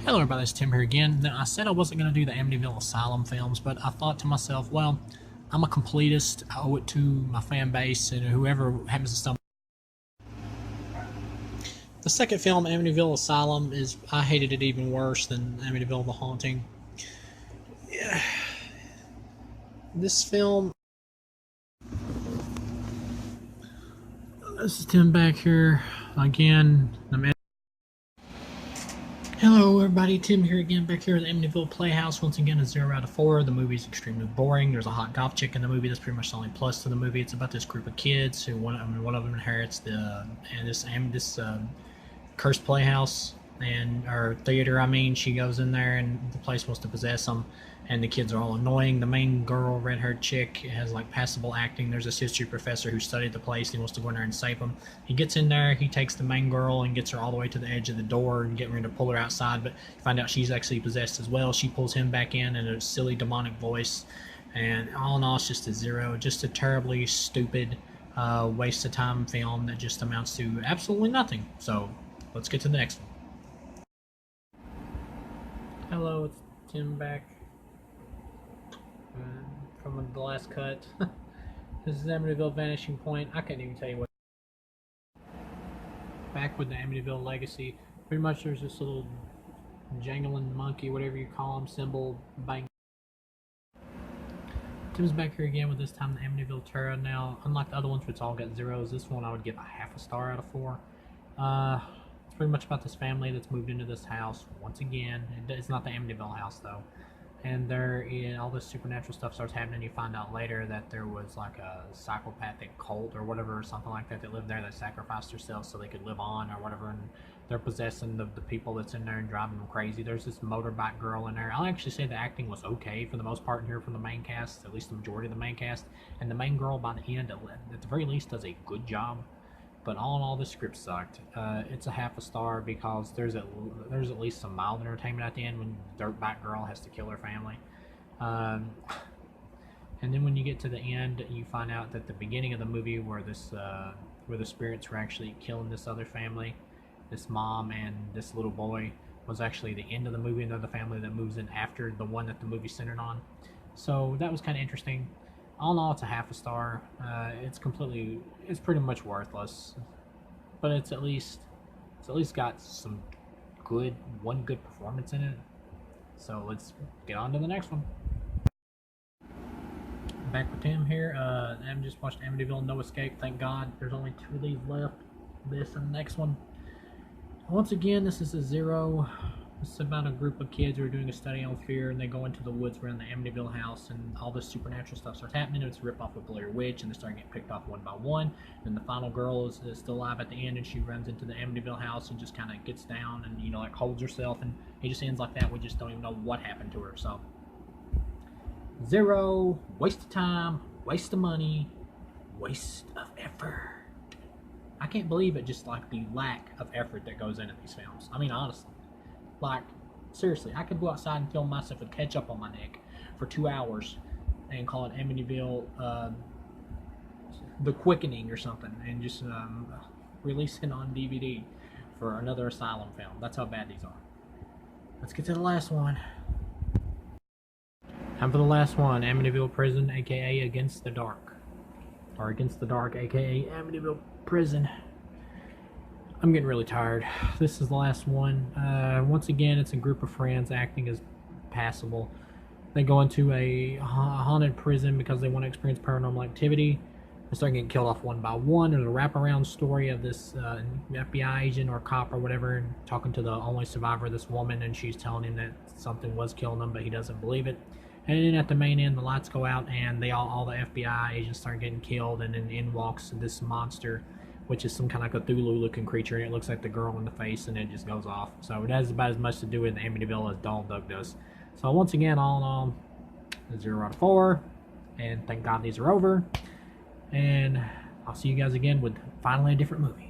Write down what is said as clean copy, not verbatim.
Hello everybody, it's Tim here again. Now, I said I wasn't going to do the Amityville Asylum films, but I thought to myself, well, I'm a completist. I owe it to my fan base and whoever happens to stumble. The second film, Amityville Asylum, I hated it even worse than Amityville The Haunting. Yeah. This film... This is Tim back here again. Hello everybody, Tim here again, back here at the Amityville Playhouse. Once again, a 0 out of 4. The movie's extremely boring. There's a hot goth chick in the movie. That's pretty much the only plus to the movie. It's about this group of kids who one of them inherits this cursed playhouse or theater. I mean, she goes in there and the place wants to possess them, and the kids are all annoying. The main girl, red-haired chick, has like passable acting. There's this history professor who studied the place. He wants to go in there and save them. He gets in there. He takes the main girl and gets her all the way to the edge of the door and getting ready to pull her outside. But you find out she's actually possessed as well. She pulls him back in a silly demonic voice. And all in all, it's just a 0. Just a terribly stupid waste of time film that just amounts to absolutely nothing. So let's get to the next one. Hello, it's Tim back from the last cut. This is Amityville Vanishing Point. I can't even tell you what. Back with the Amityville Legacy. Pretty much there's this little jangling monkey, whatever you call him, symbol bang. Tim's back here again with this time the Amityville Terra. Now, unlike the other ones which all got 0s, this one I would give a half a star out of 4. It's pretty much about this family that's moved into this house once again. It's not the Amityville house though. And all this supernatural stuff starts happening. You find out later that there was like a psychopathic cult or whatever, or something like that, that lived there that sacrificed themselves so they could live on or whatever, and they're possessing the people that's in there and driving them crazy. There's this motorbike girl in there. I'll actually say the acting was okay for the most part in here from the main cast, at least the majority of the main cast. And the main girl by the end, at the very least, does a good job. But all in all, the script sucked. It's a half a star because there's at least some mild entertainment at the end when the dirtbag girl has to kill her family. And then when you get to the end, you find out that the beginning of the movie where the spirits were actually killing this other family, this mom and this little boy, was actually the end of the movie, and they're the family that moves in after the one that the movie's centered on. So that was kind of interesting. All in all, it's a half a star. It's pretty much worthless, but it's at least got one good performance in it. So let's get on to the next one. Back with Tim here. I just watched Amityville No Escape. Thank God. There's only 2 of these left. This and the next one. Once again, this is a 0. It's about a group of kids who are doing a study on fear, and they go into the woods around the Amityville house, and all this supernatural stuff starts happening. It's a ripoff of Blair Witch, and they start getting picked off one by one. And the final girl is still alive at the end, and she runs into the Amityville house and just kind of gets down and like holds herself, and it just ends like that. We just don't even know what happened to her. So 0, waste of time, waste of money, waste of effort. I can't believe it, just like the lack of effort that goes into these films. I mean, honestly. Like, seriously, I could go outside and film myself with ketchup on my neck for 2 hours and call it Amityville The Quickening or something, and just release it on DVD for another Asylum film. That's how bad these are. Let's get to the last one. Time for the last one, Amityville Prison, aka Against the Dark. Or Against the Dark, aka Amityville Prison. I'm getting really tired. This is the last one. Once again, it's a group of friends acting as passable. They go into a haunted prison because they want to experience paranormal activity. They start getting killed off one by one. There's a wraparound story of this FBI agent or cop or whatever talking to the only survivor, this woman, and she's telling him that something was killing them, but he doesn't believe it. And then at the main end, the lights go out, and all the FBI agents start getting killed, and then in walks this monster, which is some kind of like a Cthulhu-looking creature, and it looks like the girl in the face, and it just goes off. So it has about as much to do with Amityville as Donald Duck does. So once again, all in all, 0 out of 4, and thank God these are over. And I'll see you guys again with finally a different movie.